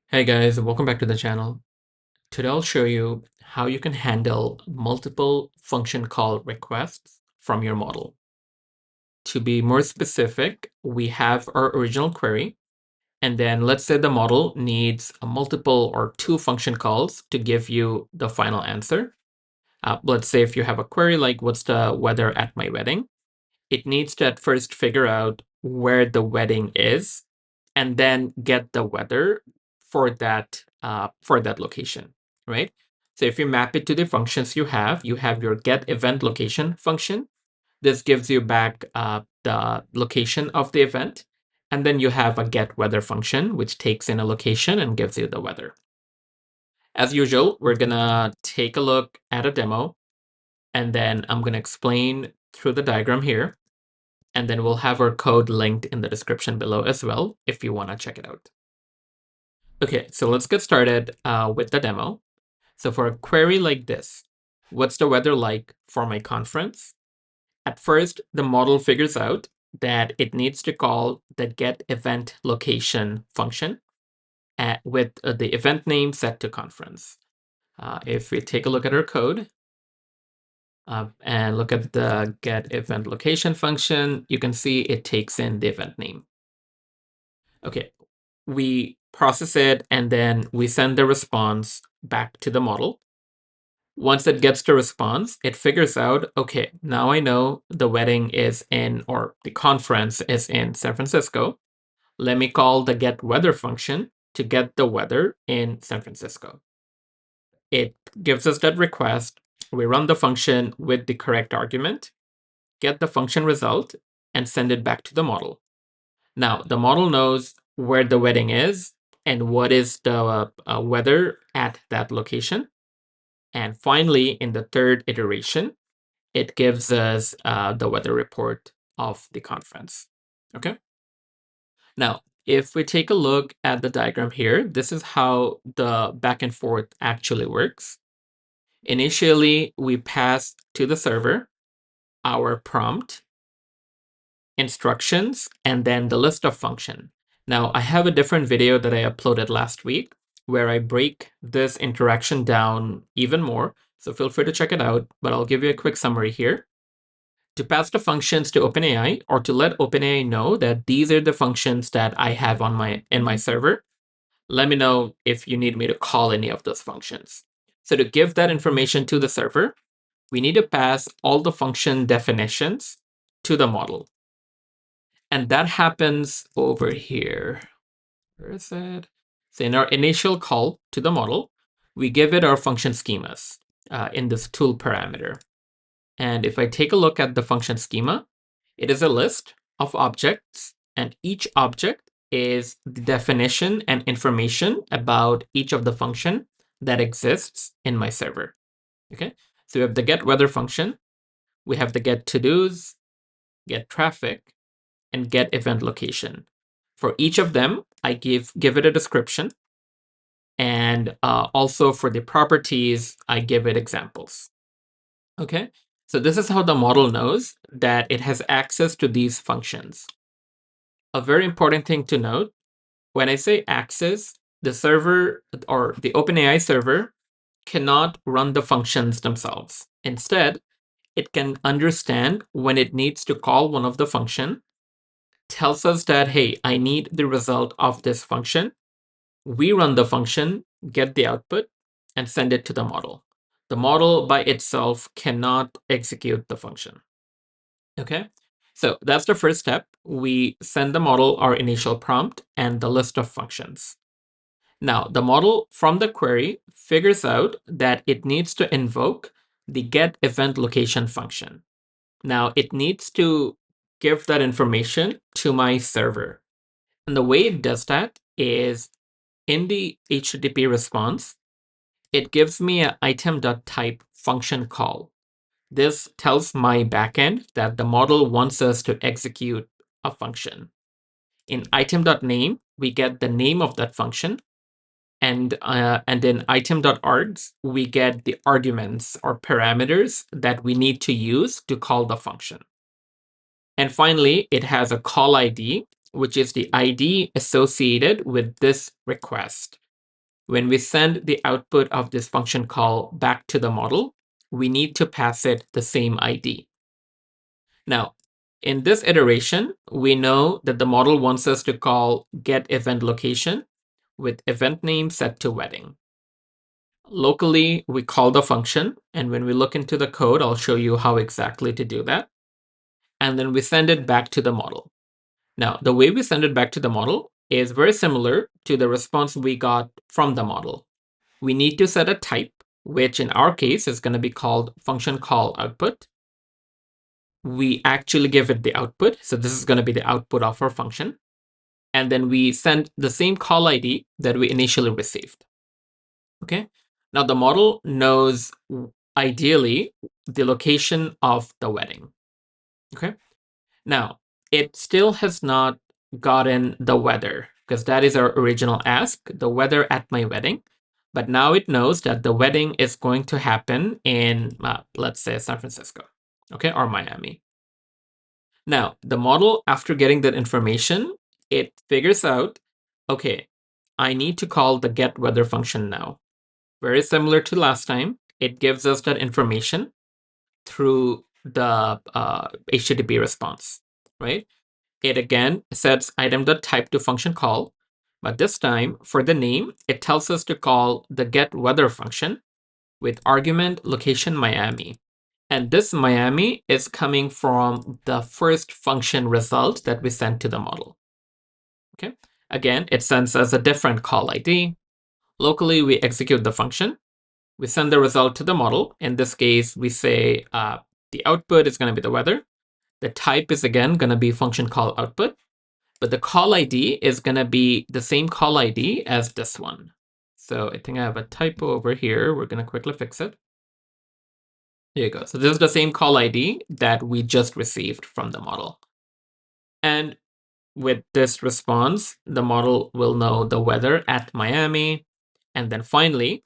Hey guys, welcome back to the channel. Today I'll show you how you can handle multiple function call requests from your model. To be more specific, we have our original query, and then let's say the model needs a multiple or two function calls to give you the final answer. Let's say if you have a query like what's the weather at my wedding, it needs to at first figure out where the wedding is and then get the weather for that location, right? So if you map it to the functions you have your get event location function. This gives you back the location of the event. And then you have a get weather function, which takes in a location and gives you the weather. As usual, we're gonna take a look at a demo, and then I'm gonna explain through the diagram here. And then we'll have our code linked in the description below as well if you want to check it out. Okay, so let's get started with the demo. So for a query like this, what's the weather like for my conference? At first, the model figures out that it needs to call the get event location function with the event name set to conference. If we take a look at our code and look at the get event location function, you can see it takes in the event name. Okay, we process it and then we send the response back to the model. Once it gets the response, it figures out, okay, now I know the wedding is in, or the conference is in San Francisco. Let me call the get weather function to get the weather in San Francisco. It gives us that request. We run the function with the correct argument, get the function result, and send it back to the model. Now, the model knows where the wedding is and what is the weather at that location. And finally, in the third iteration, it gives us the weather report of the conference. Okay. Now, if we take a look at the diagram here, this is how the back and forth actually works. Initially, we pass to the server our prompt, instructions, and then the list of function. Now, I have a different video that I uploaded last week where I break this interaction down even more. So feel free to check it out, but I'll give you a quick summary here. To pass the functions to OpenAI, or to let OpenAI know that these are the functions that I have in my server, let me know if you need me to call any of those functions. So to give that information to the server, we need to pass all the function definitions to the model. And that happens over here. Where is it? So in our initial call to the model, we give it our function schemas in this tool parameter. And if I take a look at the function schema, it is a list of objects, and each object is the definition and information about each of the function that exists in my server. Okay, so we have the get weather function, we have the get to-dos, get traffic, and get event location. For each of them, I give it a description, and also for the properties, I give it examples. Okay, so this is how the model knows that it has access to these functions. A very important thing to note, when I say access, the server or the OpenAI server cannot run the functions themselves. Instead, it can understand when it needs to call one of the function, tells us that, hey, I need the result of this function. We run the function, get the output, and send it to the model. The model by itself cannot execute the function. Okay, so that's the first step. We send the model our initial prompt and the list of functions. Now, the model from the query figures out that it needs to invoke the get event location function. Now, it needs to give that information to my server. And the way it does that is in the HTTP response, it gives me an item.type function call. This tells my backend that the model wants us to execute a function. In item.name, we get the name of that function. And in item.args, we get the arguments or parameters that we need to use to call the function. And finally, it has a call ID, which is the ID associated with this request. when we send the output of this function call back to the model, we need to pass it the same ID. Now, in this iteration, we know that the model wants us to call get event location with event name set to wedding. Locally, we call the function, and when we look into the code, I'll show you how exactly to do that. And then we send it back to the model. Now, the way we send it back to the model is very similar to the response we got from the model. We need to set a type, which in our case is going to be called function call output. We actually give it the output. So this is going to be the output of our function. And then we send the same call ID that we initially received. Okay. Now the model knows ideally the location of the wedding. Okay. Now it still has not gotten the weather because that is our original ask, the weather at my wedding. But now it knows that the wedding is going to happen in, let's say, San Francisco, okay, or Miami. Now, the model, after getting that information, it figures out, okay, I need to call the get weather function now. Very similar to last time, it gives us that information through the HTTP response, right? It again sets item.type to function call, but this time for the name, it tells us to call the get weather function with argument location Miami. And this Miami is coming from the first function result that we sent to the model. Okay. Again, it sends us a different call ID. Locally, we execute the function. We send the result to the model. In this case, we say the output is going to be the weather. The type is again going to be function call output. But the call ID is going to be the same call ID as this one. So I think I have a typo over here. We're going to quickly fix it. There you go. So this is the same call ID that we just received from the model. And with this response, the model will know the weather at Miami. And then finally,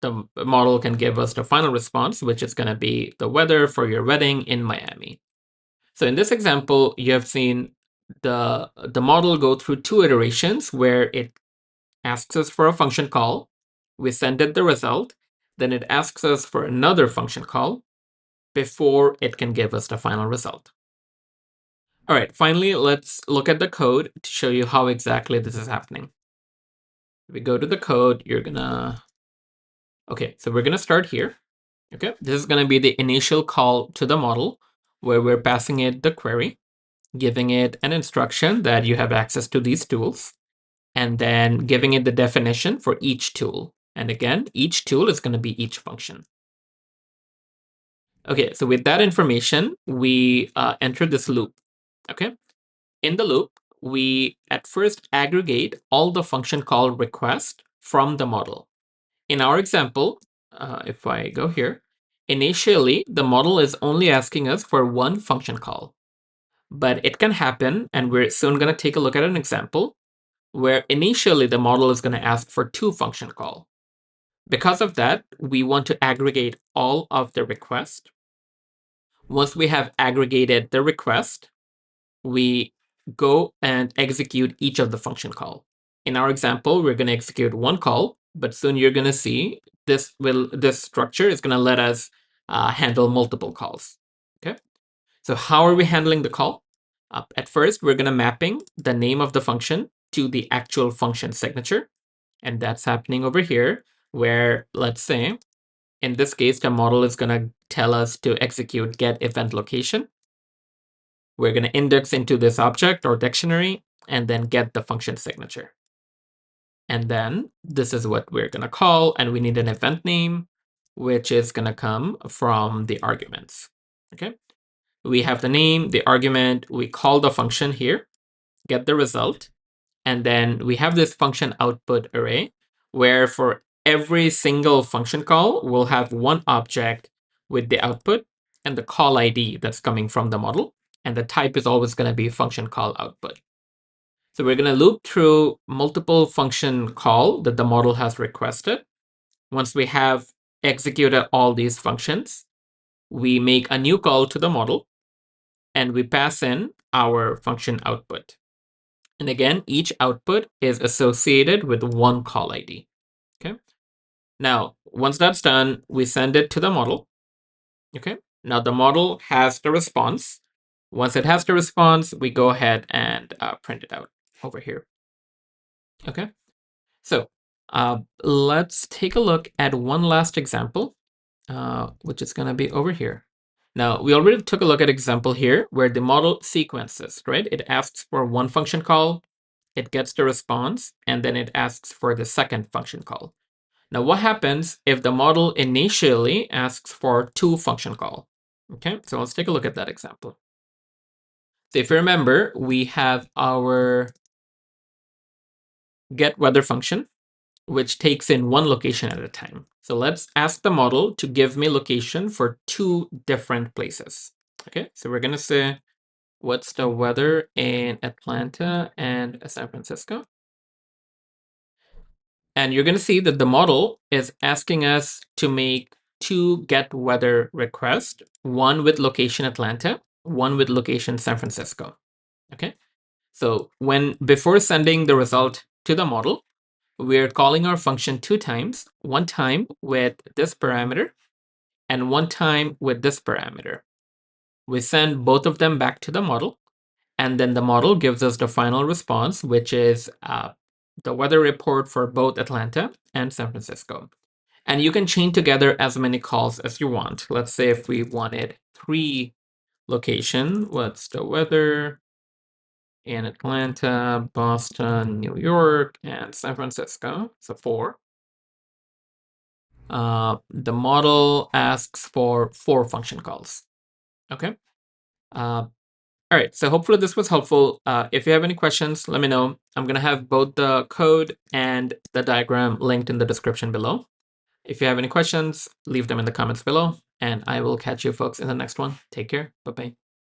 the model can give us the final response, which is going to be the weather for your wedding in Miami. So in this example, you have seen the model go through two iterations where it asks us for a function call. We send it the result. Then it asks us for another function call before it can give us the final result. All right, finally, let's look at the code to show you how exactly this is happening. If we go to the code, okay, so we're gonna start here. Okay, this is gonna be the initial call to the model where we're passing it the query, giving it an instruction that you have access to these tools, and then giving it the definition for each tool. And again, each tool is gonna be each function. Okay, so with that information, we enter this loop, okay? In the loop, we at first aggregate all the function call requests from the model. In our example, if I go here, initially, the model is only asking us for one function call. But it can happen, and we're soon going to take a look at an example, where initially the model is going to ask for two function call. Because of that, we want to aggregate all of the requests. Once we have aggregated the request, we go and execute each of the function call. In our example, we're going to execute one call, but soon you're going to see this structure is going to let us handle multiple calls. Okay. So how are we handling the call? At first, we're going to mapping the name of the function to the actual function signature. And that's happening over here, where let's say, in this case, the model is going to tell us to execute get event location. We're going to index into this object or dictionary and then get the function signature. And then this is what we're going to call, and we need an event name, which is going to come from the arguments. Okay. We have the name, the argument, we call the function here, get the result, and then we have this function output array where for every single function call, we'll have one object with the output and the call ID that's coming from the model. And the type is always going to be function call output. So we're going to loop through multiple function call that the model has requested. Once we have executed all these functions, we make a new call to the model and we pass in our function output. And again, each output is associated with one call ID. Okay. Now, once that's done, we send it to the model. Okay. Now the model has the response. Once it has the response, we go ahead and print it out over here. Okay. So let's take a look at one last example, which is going to be over here. Now, we already took a look at example here where the model sequences, right? It asks for one function call, it gets the response, and then it asks for the second function call. Now, what happens if the model initially asks for two function call? Okay, so let's take a look at that example. So if you remember, we have our get weather function, which takes in one location at a time. So let's ask the model to give me location for two different places. Okay, so we're gonna say, what's the weather in Atlanta and San Francisco? And you're gonna see that the model is asking us to make two get weather requests, one with location Atlanta, one with location San Francisco. Okay, so before sending the result to the model, we're calling our function two times, one time with this parameter and one time with this parameter. We send both of them back to the model, and then the model gives us the final response, which is the weather report for both Atlanta and San Francisco. And you can chain together as many calls as you want. Let's say if we wanted three location, what's the weather in Atlanta, Boston, New York, and San Francisco? So four. The model asks for four function calls. Okay. All right. So hopefully this was helpful. If you have any questions, let me know. I'm going to have both the code and the diagram linked in the description below. If you have any questions, leave them in the comments below, and I will catch you folks in the next one. Take care. Bye-bye.